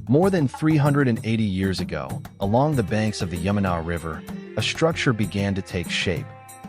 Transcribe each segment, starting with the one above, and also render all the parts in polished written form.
More than 380 years ago, along the banks of the Yamuna River, a structure began to take shape.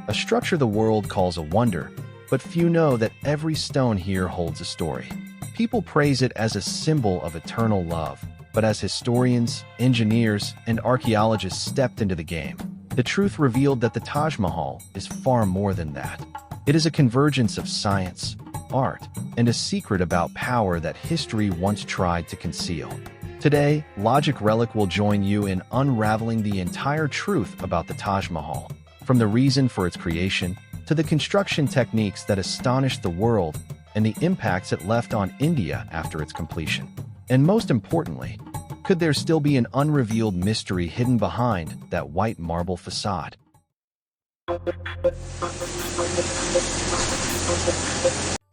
A structure the world calls a wonder, but few know that every stone here holds a story. People praise it as a symbol of eternal love, but as historians, engineers, and archaeologists stepped into the game, the truth revealed that the Taj Mahal is far more than that. It is a convergence of science, art, and a secret about power that history once tried to conceal. Today, Logic Relic will join you in unraveling the entire truth about the Taj Mahal, from the reason for its creation to the construction techniques that astonished the world and the impacts it left on India after its completion. And most importantly, could there still be an unrevealed mystery hidden behind that white marble facade?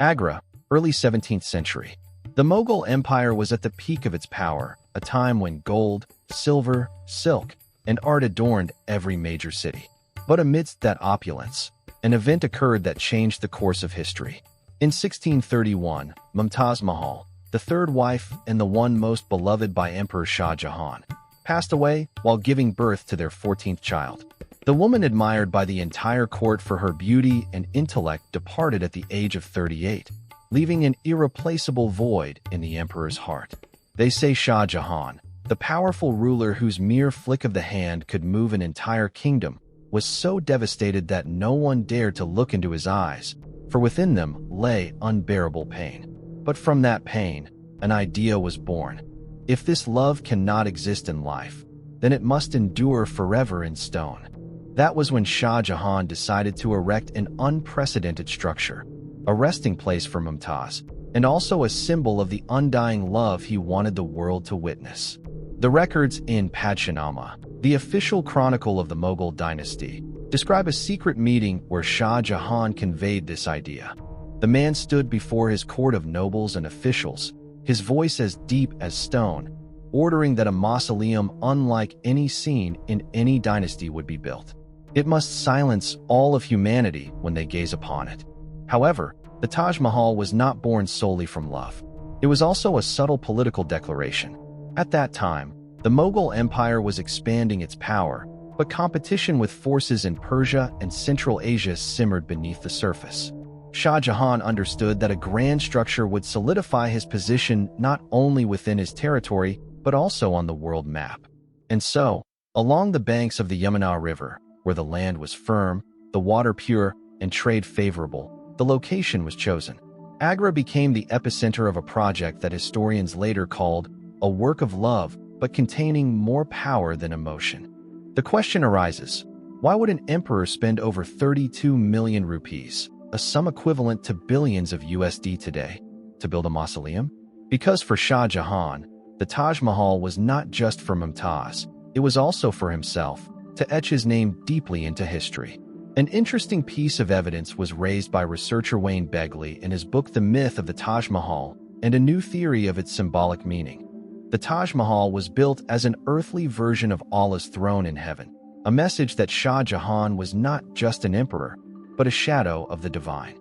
Agra, early 17th century. The Mughal Empire was at the peak of its power, a time when gold, silver, silk, and art adorned every major city. But amidst that opulence, an event occurred that changed the course of history. In 1631, Mumtaz Mahal, the third wife and the one most beloved by Emperor Shah Jahan, passed away while giving birth to their 14th child. The woman admired by the entire court for her beauty and intellect departed at the age of 38, leaving an irreplaceable void in the emperor's heart. They say Shah Jahan, the powerful ruler whose mere flick of the hand could move an entire kingdom, was so devastated that no one dared to look into his eyes, for within them lay unbearable pain. But from that pain, an idea was born. If this love cannot exist in life, then it must endure forever in stone. That was when Shah Jahan decided to erect an unprecedented structure, a resting place for Mumtaz, and also a symbol of the undying love he wanted the world to witness. The records in Padshanama, the official chronicle of the Mughal dynasty, describe a secret meeting where Shah Jahan conveyed this idea. The man stood before his court of nobles and officials, his voice as deep as stone, ordering that a mausoleum unlike any seen in any dynasty would be built. It must silence all of humanity when they gaze upon it. However, the Taj Mahal was not born solely from love. It was also a subtle political declaration. At that time, the Mughal Empire was expanding its power, but competition with forces in Persia and Central Asia simmered beneath the surface. Shah Jahan understood that a grand structure would solidify his position not only within his territory, but also on the world map. And so, along the banks of the Yamuna River, where the land was firm, the water pure, and trade favorable, the location was chosen. Agra became the epicenter of a project that historians later called a work of love, but containing more power than emotion. The question arises, why would an emperor spend over 32 million rupees, a sum equivalent to billions of USD today, to build a mausoleum? Because for Shah Jahan, the Taj Mahal was not just for Mumtaz, it was also for himself, to etch his name deeply into history. An interesting piece of evidence was raised by researcher Wayne Begley in his book The Myth of the Taj Mahal and a new theory of its symbolic meaning. The Taj Mahal was built as an earthly version of Allah's throne in heaven, a message that Shah Jahan was not just an emperor, but a shadow of the divine.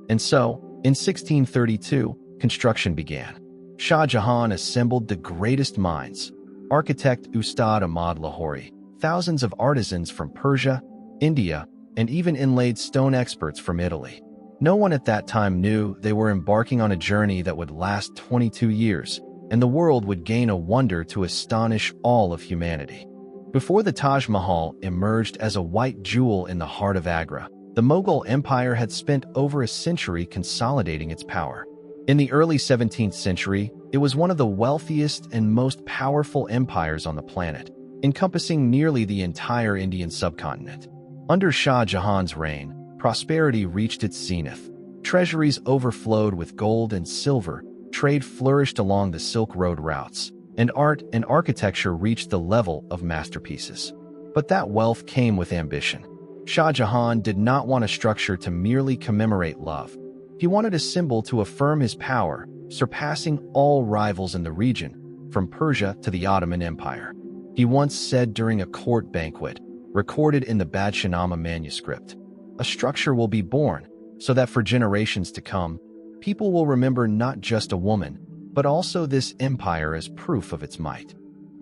And so, in 1632, construction began. Shah Jahan assembled the greatest minds, architect Ustad Ahmad Lahori, thousands of artisans from Persia, India, and even inlaid stone experts from Italy. No one at that time knew they were embarking on a journey that would last 22 years, and the world would gain a wonder to astonish all of humanity. Before the Taj Mahal emerged as a white jewel in the heart of Agra, the Mughal Empire had spent over a century consolidating its power. In the early 17th century, it was one of the wealthiest and most powerful empires on the planet, encompassing nearly the entire Indian subcontinent. Under Shah Jahan's reign, prosperity reached its zenith. Treasuries overflowed with gold and silver, trade flourished along the Silk Road routes, and art and architecture reached the level of masterpieces. But that wealth came with ambition. Shah Jahan did not want a structure to merely commemorate love. He wanted a symbol to affirm his power, surpassing all rivals in the region, from Persia to the Ottoman Empire. He once said during a court banquet, recorded in the Badshanama manuscript, "A structure will be born, so that for generations to come, people will remember not just a woman, but also this empire as proof of its might.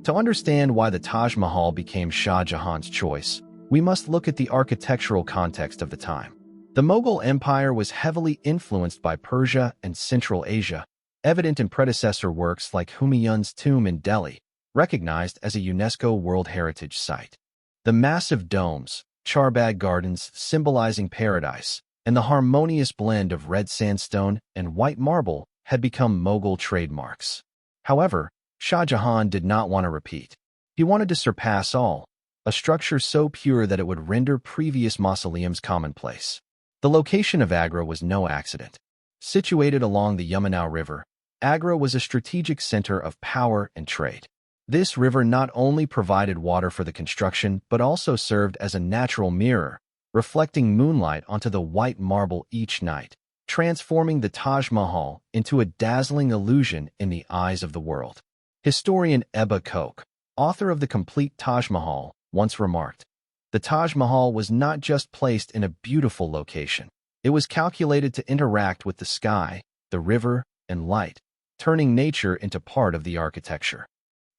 To understand why the Taj Mahal became Shah Jahan's choice, we must look at the architectural context of the time. The Mughal Empire was heavily influenced by Persia and Central Asia, evident in predecessor works like Humayun's tomb in Delhi, recognized as a UNESCO World Heritage Site. The massive domes, Charbagh gardens symbolizing paradise, and the harmonious blend of red sandstone and white marble had become Mughal trademarks. However, Shah Jahan did not want to repeat. He wanted to surpass all, a structure so pure that it would render previous mausoleums commonplace. The location of Agra was no accident. Situated along the Yamuna River, Agra was a strategic center of power and trade. This river not only provided water for the construction but also served as a natural mirror, reflecting moonlight onto the white marble each night, transforming the Taj Mahal into a dazzling illusion in the eyes of the world. Historian Ebba Koch, author of The Complete Taj Mahal, once remarked, "The Taj Mahal was not just placed in a beautiful location. It was calculated to interact with the sky, the river, and light, turning nature into part of the architecture."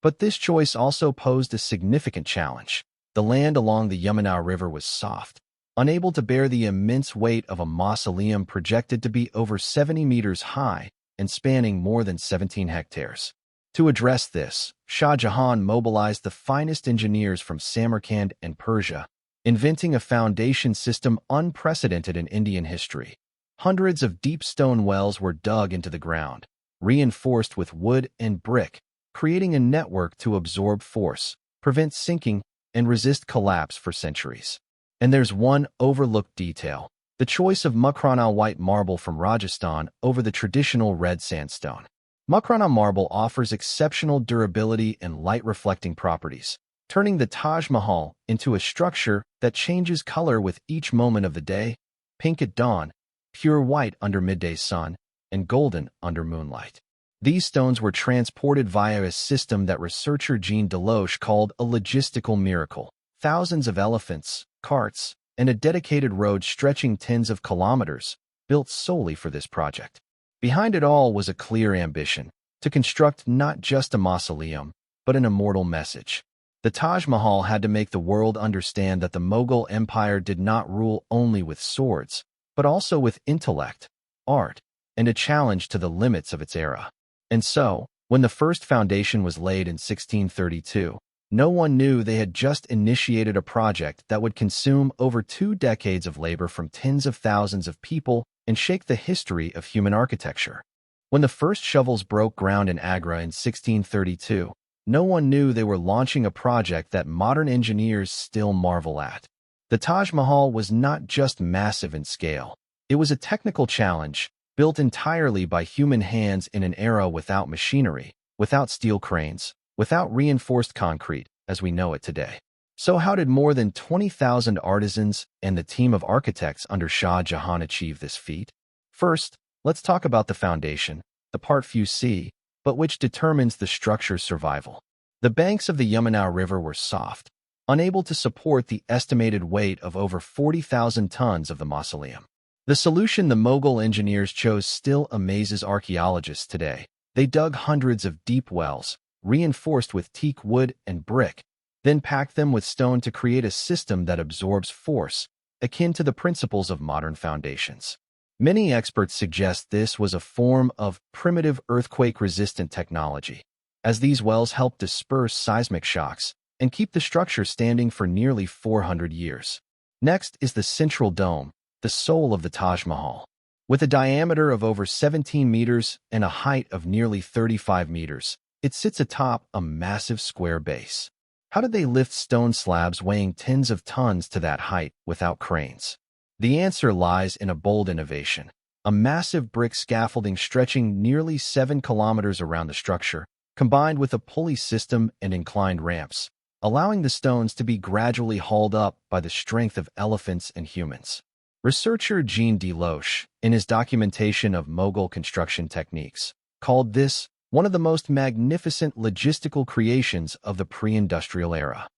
But this choice also posed a significant challenge. The land along the Yamuna River was soft, unable to bear the immense weight of a mausoleum projected to be over 70 meters high and spanning more than 17 hectares. To address this, Shah Jahan mobilized the finest engineers from Samarkand and Persia, inventing a foundation system unprecedented in Indian history. Hundreds of deep stone wells were dug into the ground, reinforced with wood and brick, creating a network to absorb force, prevent sinking, and resist collapse for centuries. And there's one overlooked detail: the choice of Makrana white marble from Rajasthan over the traditional red sandstone. Makrana marble offers exceptional durability and light-reflecting properties, turning the Taj Mahal into a structure that changes color with each moment of the day: pink at dawn, pure white under midday sun, and golden under moonlight. These stones were transported via a system that researcher Jean Deloche called a logistical miracle. Thousands of elephants, carts, and a dedicated road stretching tens of kilometers, built solely for this project. Behind it all was a clear ambition: to construct not just a mausoleum, but an immortal message. The Taj Mahal had to make the world understand that the Mughal Empire did not rule only with swords, but also with intellect, art, and a challenge to the limits of its era. And so, when the first foundation was laid in 1632, no one knew they had just initiated a project that would consume over 2 decades of labor from tens of thousands of people and shake the history of human architecture. When the first shovels broke ground in Agra in 1632, no one knew they were launching a project that modern engineers still marvel at. The Taj Mahal was not just massive in scale. It was a technical challenge, built entirely by human hands in an era without machinery, without steel cranes, without reinforced concrete as we know it today. So how did more than 20,000 artisans and the team of architects under Shah Jahan achieve this feat? First, let's talk about the foundation, the part few see, but which determines the structure's survival. The banks of the Yamuna River were soft, unable to support the estimated weight of over 40,000 tons of the mausoleum. The solution the Mughal engineers chose still amazes archaeologists today. They dug hundreds of deep wells, reinforced with teak wood and brick, then packed them with stone to create a system that absorbs force, akin to the principles of modern foundations. Many experts suggest this was a form of primitive earthquake-resistant technology, as these wells help disperse seismic shocks and keep the structure standing for nearly 400 years. Next is the central dome, the soul of the Taj Mahal. With a diameter of over 17 meters and a height of nearly 35 meters, it sits atop a massive square base. How did they lift stone slabs weighing tens of tons to that height without cranes? The answer lies in a bold innovation: a massive brick scaffolding stretching nearly 7 kilometers around the structure, combined with a pulley system and inclined ramps, allowing the stones to be gradually hauled up by the strength of elephants and humans. Researcher Jean Deloche, in his documentation of Mughal construction techniques, called this one of the most magnificent logistical creations of the pre-industrial era.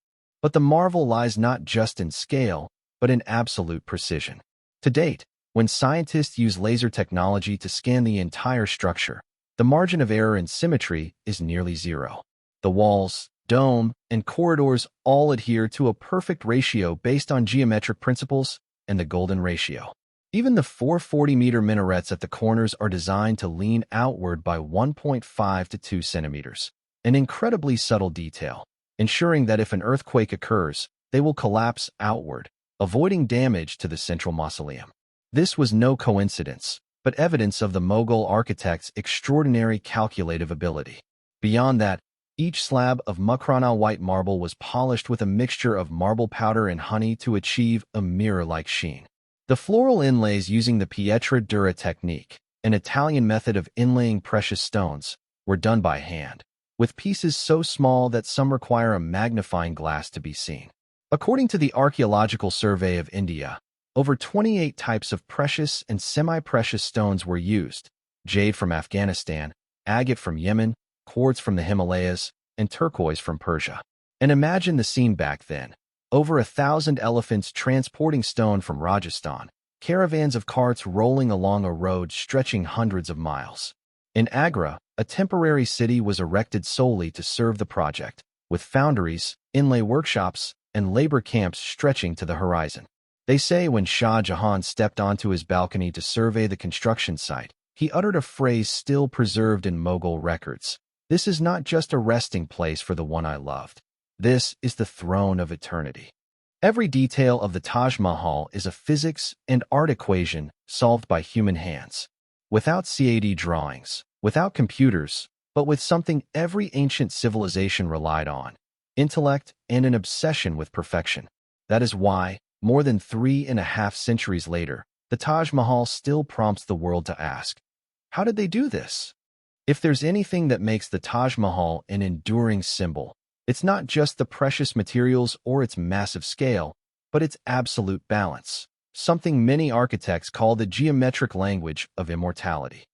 But the marvel lies not just in scale, but in absolute precision. To date, when scientists use laser technology to scan the entire structure, the margin of error in symmetry is nearly zero. The walls, dome, and corridors all adhere to a perfect ratio based on geometric principles and the golden ratio. Even the 440-meter minarets at the corners are designed to lean outward by 1.5 to 2 centimeters, an incredibly subtle detail, ensuring that if an earthquake occurs, they will collapse outward, avoiding damage to the central mausoleum. This was no coincidence, but evidence of the Mughal architect's extraordinary calculative ability. Beyond that, each slab of Mukrana white marble was polished with a mixture of marble powder and honey to achieve a mirror-like sheen. The floral inlays using the pietra dura technique, an Italian method of inlaying precious stones, were done by hand, with pieces so small that some require a magnifying glass to be seen. According to the Archaeological Survey of India, over 28 types of precious and semi-precious stones were used: jade from Afghanistan, agate from Yemen, quartz from the Himalayas, and turquoise from Persia. And imagine the scene back then. Over 1,000 elephants transporting stone from Rajasthan, caravans of carts rolling along a road stretching hundreds of miles. In Agra, a temporary city was erected solely to serve the project, with foundries, inlay workshops, and labor camps stretching to the horizon. They say when Shah Jahan stepped onto his balcony to survey the construction site, he uttered a phrase still preserved in Mughal records: "This is not just a resting place for the one I loved. This is the throne of eternity." Every detail of the Taj Mahal is a physics and art equation solved by human hands. Without CAD drawings, without computers, but with something every ancient civilization relied on: intellect and an obsession with perfection. That is why, more than 3.5 centuries later, the Taj Mahal still prompts the world to ask, how did they do this? If there's anything that makes the Taj Mahal an enduring symbol, it's not just the precious materials or its massive scale, but its absolute balance, something many architects call the geometric language of immortality.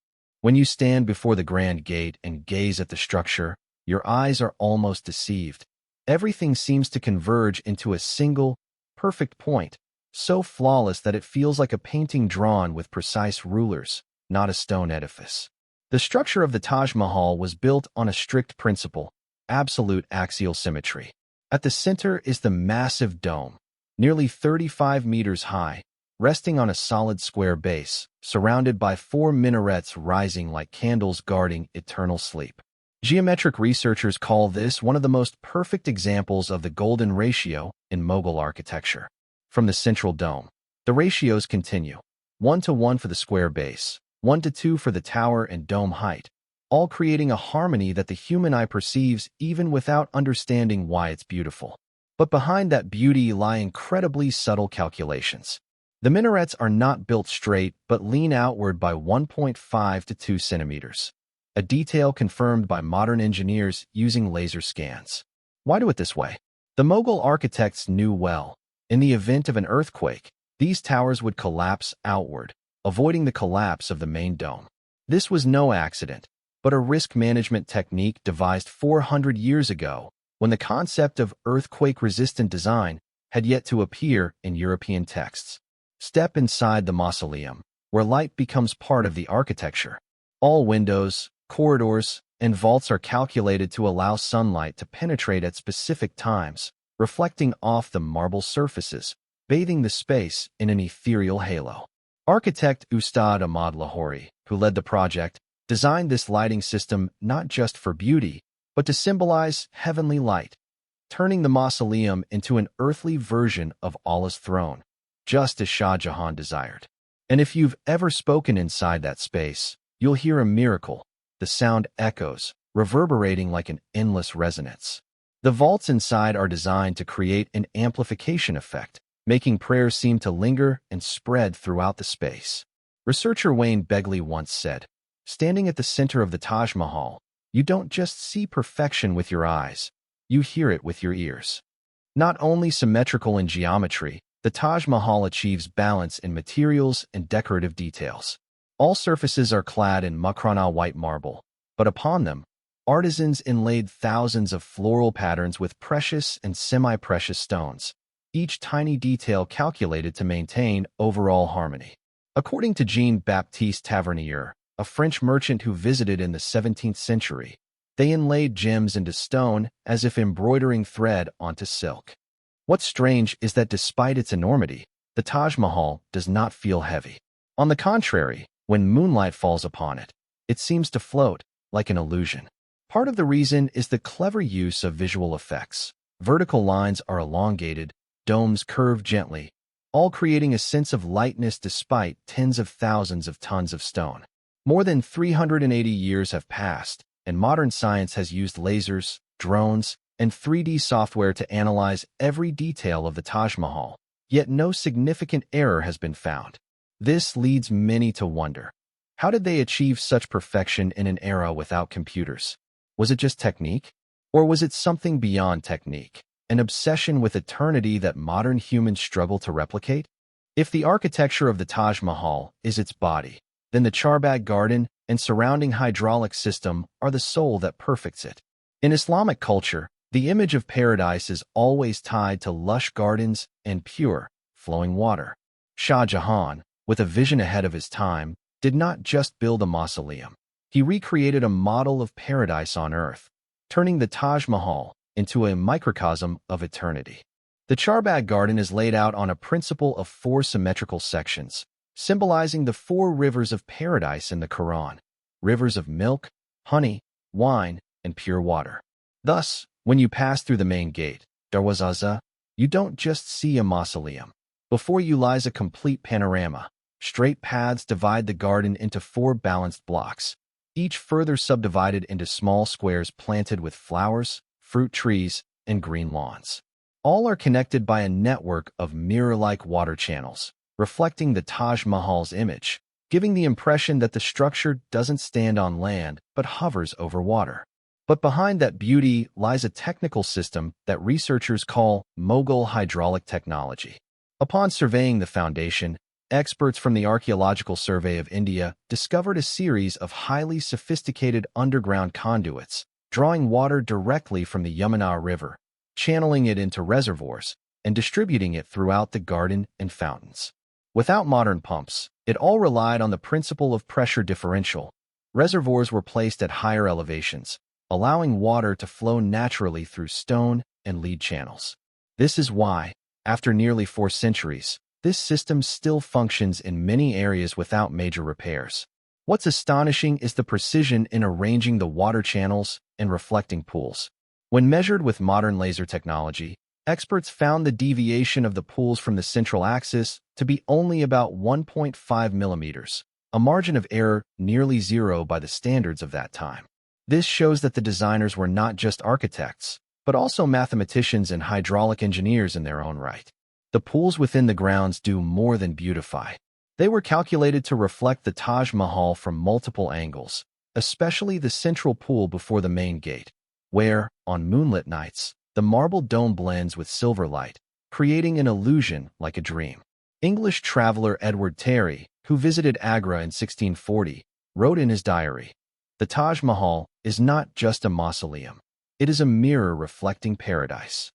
When you stand before the Grand Gate and gaze at the structure, your eyes are almost deceived. Everything seems to converge into a single, perfect point, so flawless that it feels like a painting drawn with precise rulers, not a stone edifice. The structure of the Taj Mahal was built on a strict principle: absolute axial symmetry. At the center is the massive dome, nearly 35 meters high, resting on a solid square base, surrounded by 4 minarets rising like candles guarding eternal sleep. Geometric researchers call this one of the most perfect examples of the golden ratio in Mughal architecture. From the central dome, the ratios continue: 1:1 for the square base, 1:2 for the tower and dome height, all creating a harmony that the human eye perceives even without understanding why it's beautiful. But behind that beauty lie incredibly subtle calculations. The minarets are not built straight but lean outward by 1.5 to 2 centimeters, a detail confirmed by modern engineers using laser scans. Why do it this way? The Mughal architects knew well. In the event of an earthquake, these towers would collapse outward, avoiding the collapse of the main dome. This was no accident, but a risk management technique devised 400 years ago, when the concept of earthquake-resistant design had yet to appear in European texts. Step inside the mausoleum, where light becomes part of the architecture. All windows, corridors, and vaults are calculated to allow sunlight to penetrate at specific times, reflecting off the marble surfaces, bathing the space in an ethereal halo. Architect Ustad Ahmad Lahori, who led the project, designed this lighting system not just for beauty, but to symbolize heavenly light, turning the mausoleum into an earthly version of Allah's throne, just as Shah Jahan desired. And if you've ever spoken inside that space, you'll hear a miracle. The sound echoes, reverberating like an endless resonance. The vaults inside are designed to create an amplification effect, making prayers seem to linger and spread throughout the space. Researcher Wayne Begley once said, "Standing at the center of the Taj Mahal, you don't just see perfection with your eyes, you hear it with your ears." Not only symmetrical in geometry, the Taj Mahal achieves balance in materials and decorative details. All surfaces are clad in Mukrana white marble, but upon them, artisans inlaid thousands of floral patterns with precious and semi-precious stones, each tiny detail calculated to maintain overall harmony. According to Jean-Baptiste Tavernier, a French merchant who visited in the 17th century. They inlaid gems into stone as if embroidering thread onto silk. What's strange is that despite its enormity, the Taj Mahal does not feel heavy. On the contrary, when moonlight falls upon it, it seems to float, like an illusion. Part of the reason is the clever use of visual effects. Vertical lines are elongated, domes curve gently, all creating a sense of lightness despite tens of thousands of tons of stone. More than 380 years have passed, and modern science has used lasers, drones, and 3D software to analyze every detail of the Taj Mahal, yet no significant error has been found. This leads many to wonder, how did they achieve such perfection in an era without computers? Was it just technique? Or was it something beyond technique, an obsession with eternity that modern humans struggle to replicate? If the architecture of the Taj Mahal is its body, then the Charbagh garden and surrounding hydraulic system are the soul that perfects it. In Islamic culture, the image of paradise is always tied to lush gardens and pure, flowing water. Shah Jahan, with a vision ahead of his time, did not just build a mausoleum. He recreated a model of paradise on earth, turning the Taj Mahal into a microcosm of eternity. The Charbagh garden is laid out on a principle of 4 symmetrical sections, symbolizing the 4 rivers of paradise in the Quran, rivers of milk, honey, wine, and pure water. Thus, when you pass through the main gate, Darwaza, you don't just see a mausoleum. Before you lies a complete panorama. Straight paths divide the garden into 4 balanced blocks, each further subdivided into small squares planted with flowers, fruit trees, and green lawns. All are connected by a network of mirror-like water channels, reflecting the Taj Mahal's image, giving the impression that the structure doesn't stand on land but hovers over water. But behind that beauty lies a technical system that researchers call Mughal hydraulic technology. Upon surveying the foundation, experts from the Archaeological Survey of India discovered a series of highly sophisticated underground conduits, drawing water directly from the Yamuna River, channeling it into reservoirs, and distributing it throughout the garden and fountains. Without modern pumps, it all relied on the principle of pressure differential. Reservoirs were placed at higher elevations, allowing water to flow naturally through stone and lead channels. This is why, after nearly 4 centuries, this system still functions in many areas without major repairs. What's astonishing is the precision in arranging the water channels and reflecting pools. When measured with modern laser technology, experts found the deviation of the pools from the central axis to be only about 1.5 millimeters, a margin of error nearly zero by the standards of that time. This shows that the designers were not just architects, but also mathematicians and hydraulic engineers in their own right. The pools within the grounds do more than beautify. They were calculated to reflect the Taj Mahal from multiple angles, especially the central pool before the main gate, where, on moonlit nights, the marble dome blends with silver light, creating an illusion like a dream. English traveler Edward Terry, who visited Agra in 1640, wrote in his diary, "The Taj Mahal is not just a mausoleum. It is a mirror reflecting paradise."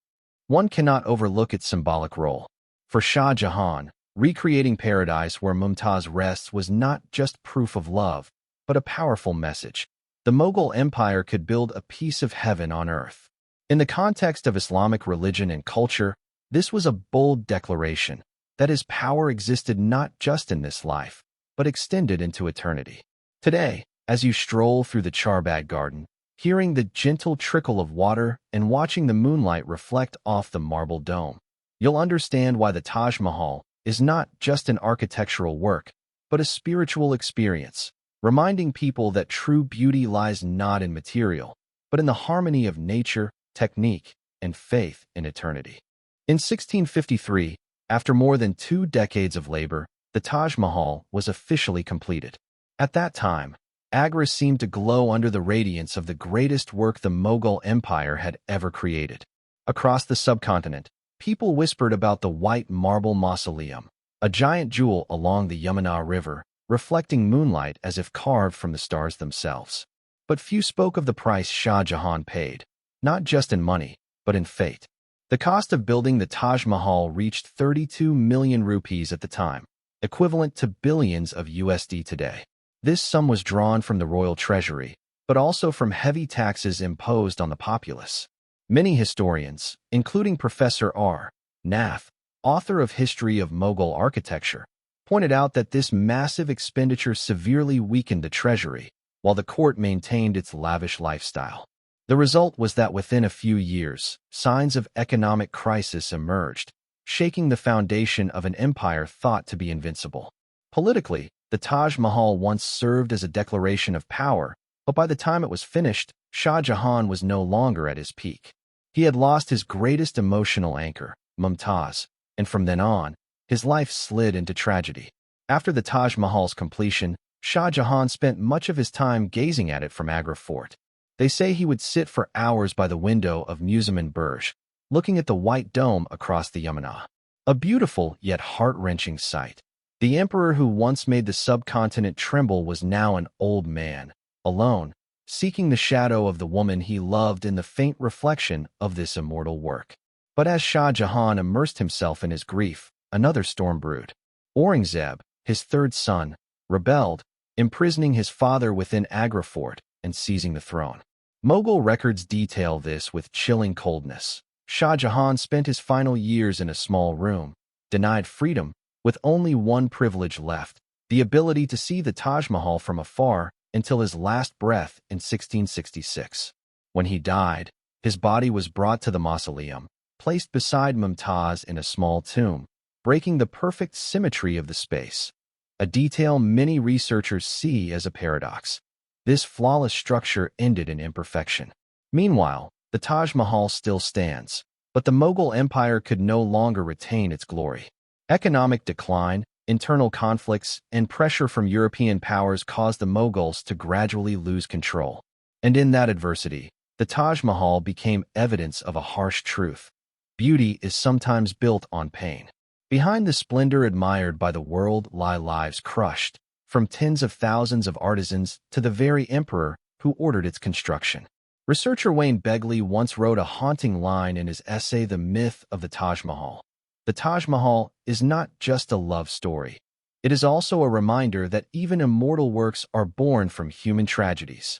One cannot overlook its symbolic role. For Shah Jahan, recreating paradise where Mumtaz rests was not just proof of love, but a powerful message. The Mughal Empire could build a piece of heaven on earth. In the context of Islamic religion and culture, this was a bold declaration that his power existed not just in this life, but extended into eternity. Today, as you stroll through the Charbagh garden, hearing the gentle trickle of water and watching the moonlight reflect off the marble dome, you'll understand why the Taj Mahal is not just an architectural work, but a spiritual experience, reminding people that true beauty lies not in material, but in the harmony of nature, technique, and faith in eternity. In 1653, after more than 2 decades of labor, the Taj Mahal was officially completed. At that time, Agra seemed to glow under the radiance of the greatest work the Mughal Empire had ever created. Across the subcontinent, people whispered about the white marble mausoleum, a giant jewel along the Yamuna River, reflecting moonlight as if carved from the stars themselves. But few spoke of the price Shah Jahan paid, not just in money, but in fate. The cost of building the Taj Mahal reached 32 million rupees at the time, equivalent to billions of USD today. This sum was drawn from the royal treasury, but also from heavy taxes imposed on the populace. Many historians, including Professor R. Nath, author of History of Mughal Architecture, pointed out that this massive expenditure severely weakened the treasury, while the court maintained its lavish lifestyle. The result was that within a few years, signs of economic crisis emerged, shaking the foundation of an empire thought to be invincible. Politically, the Taj Mahal once served as a declaration of power, but by the time it was finished, Shah Jahan was no longer at his peak. He had lost his greatest emotional anchor, Mumtaz, and from then on, his life slid into tragedy. After the Taj Mahal's completion, Shah Jahan spent much of his time gazing at it from Agra Fort. They say he would sit for hours by the window of Museum Burj, looking at the white dome across the Yamuna. A beautiful yet heart-wrenching sight. The emperor who once made the subcontinent tremble was now an old man, alone, seeking the shadow of the woman he loved in the faint reflection of this immortal work. But as Shah Jahan immersed himself in his grief, another storm brewed. Aurangzeb, his third son, rebelled, imprisoning his father within Agra Fort and seizing the throne. Mughal records detail this with chilling coldness. Shah Jahan spent his final years in a small room, denied freedom, with only one privilege left, the ability to see the Taj Mahal from afar until his last breath in 1666. When he died, his body was brought to the mausoleum, placed beside Mumtaz in a small tomb, breaking the perfect symmetry of the space, a detail many researchers see as a paradox. This flawless structure ended in imperfection. Meanwhile, the Taj Mahal still stands, but the Mughal Empire could no longer retain its glory. Economic decline, internal conflicts, and pressure from European powers caused the Mughals to gradually lose control. And in that adversity, the Taj Mahal became evidence of a harsh truth. Beauty is sometimes built on pain. Behind the splendor admired by the world lie lives crushed, from tens of thousands of artisans to the very emperor who ordered its construction. Researcher Wayne Begley once wrote a haunting line in his essay The Myth of the Taj Mahal. The Taj Mahal is not just a love story. It is also a reminder that even immortal works are born from human tragedies.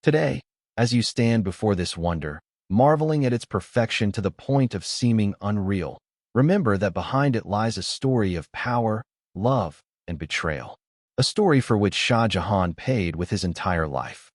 Today, as you stand before this wonder, marveling at its perfection to the point of seeming unreal, remember that behind it lies a story of power, love, and betrayal. A story for which Shah Jahan paid with his entire life.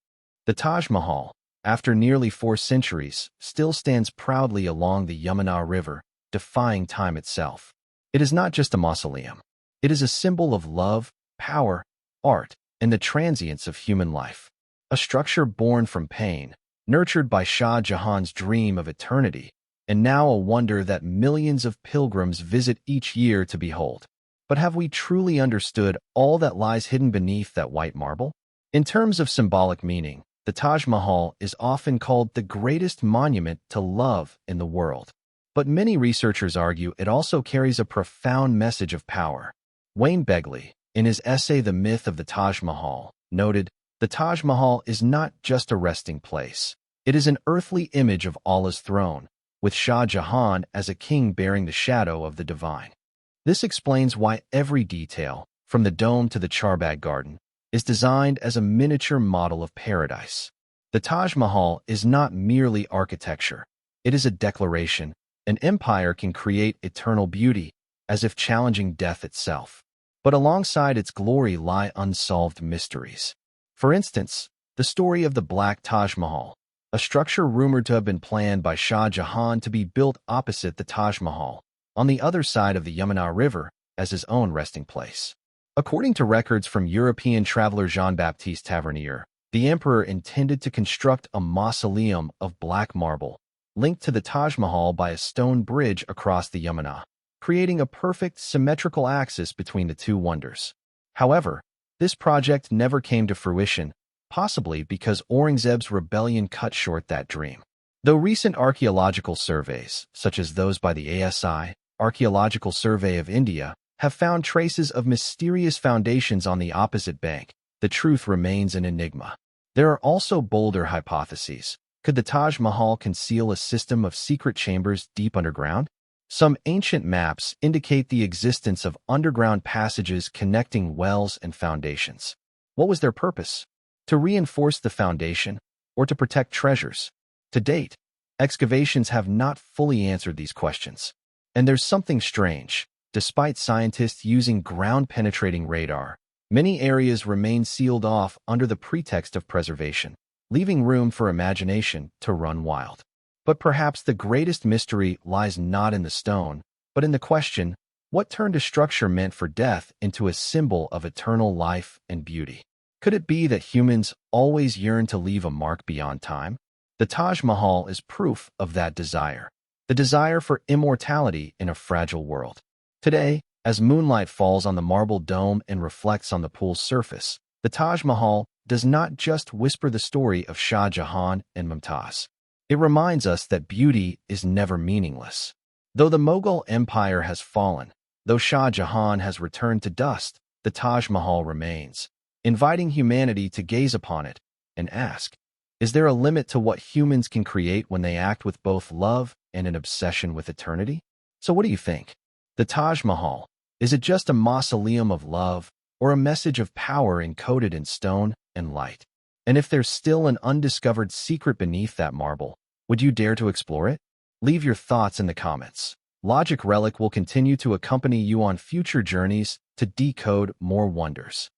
The Taj Mahal, after nearly 4 centuries, still stands proudly along the Yamuna River, defying time itself. It is not just a mausoleum. It is a symbol of love, power, art, and the transience of human life. A structure born from pain, nurtured by Shah Jahan's dream of eternity, and now a wonder that millions of pilgrims visit each year to behold. But have we truly understood all that lies hidden beneath that white marble? In terms of symbolic meaning, the Taj Mahal is often called the greatest monument to love in the world. But many researchers argue it also carries a profound message of power. Wayne Begley, in his essay The Myth of the Taj Mahal, noted, "The Taj Mahal is not just a resting place. It is an earthly image of Allah's throne, with Shah Jahan as a king bearing the shadow of the divine." This explains why every detail, from the dome to the Charbagh garden, is designed as a miniature model of paradise. The Taj Mahal is not merely architecture. It is a declaration. An empire can create eternal beauty, as if challenging death itself. But alongside its glory lie unsolved mysteries. For instance, the story of the Black Taj Mahal, a structure rumored to have been planned by Shah Jahan to be built opposite the Taj Mahal, on the other side of the Yamuna River, as his own resting place. According to records from European traveler Jean-Baptiste Tavernier, the emperor intended to construct a mausoleum of black marble, linked to the Taj Mahal by a stone bridge across the Yamuna, creating a perfect symmetrical axis between the two wonders. However, this project never came to fruition, possibly because Aurangzeb's rebellion cut short that dream. Though recent archaeological surveys, such as those by the ASI, Archaeological Survey of India, have found traces of mysterious foundations on the opposite bank, the truth remains an enigma. There are also bolder hypotheses. Could the Taj Mahal conceal a system of secret chambers deep underground? Some ancient maps indicate the existence of underground passages connecting wells and foundations. What was their purpose? To reinforce the foundation or to protect treasures? To date, excavations have not fully answered these questions. And there's something strange. Despite scientists using ground-penetrating radar, many areas remain sealed off under the pretext of preservation, leaving room for imagination to run wild. But perhaps the greatest mystery lies not in the stone, but in the question, what turned a structure meant for death into a symbol of eternal life and beauty? Could it be that humans always yearn to leave a mark beyond time? The Taj Mahal is proof of that desire, the desire for immortality in a fragile world. Today, as moonlight falls on the marble dome and reflects on the pool's surface, the Taj Mahal does not just whisper the story of Shah Jahan and Mumtaz. It reminds us that beauty is never meaningless. Though the Mughal Empire has fallen, though Shah Jahan has returned to dust, the Taj Mahal remains, inviting humanity to gaze upon it and ask, is there a limit to what humans can create when they act with both love and an obsession with eternity? So what do you think? The Taj Mahal, is it just a mausoleum of love or a message of power encoded in stone and light? And if there's still an undiscovered secret beneath that marble, would you dare to explore it? Leave your thoughts in the comments. Logic Relic will continue to accompany you on future journeys to decode more wonders.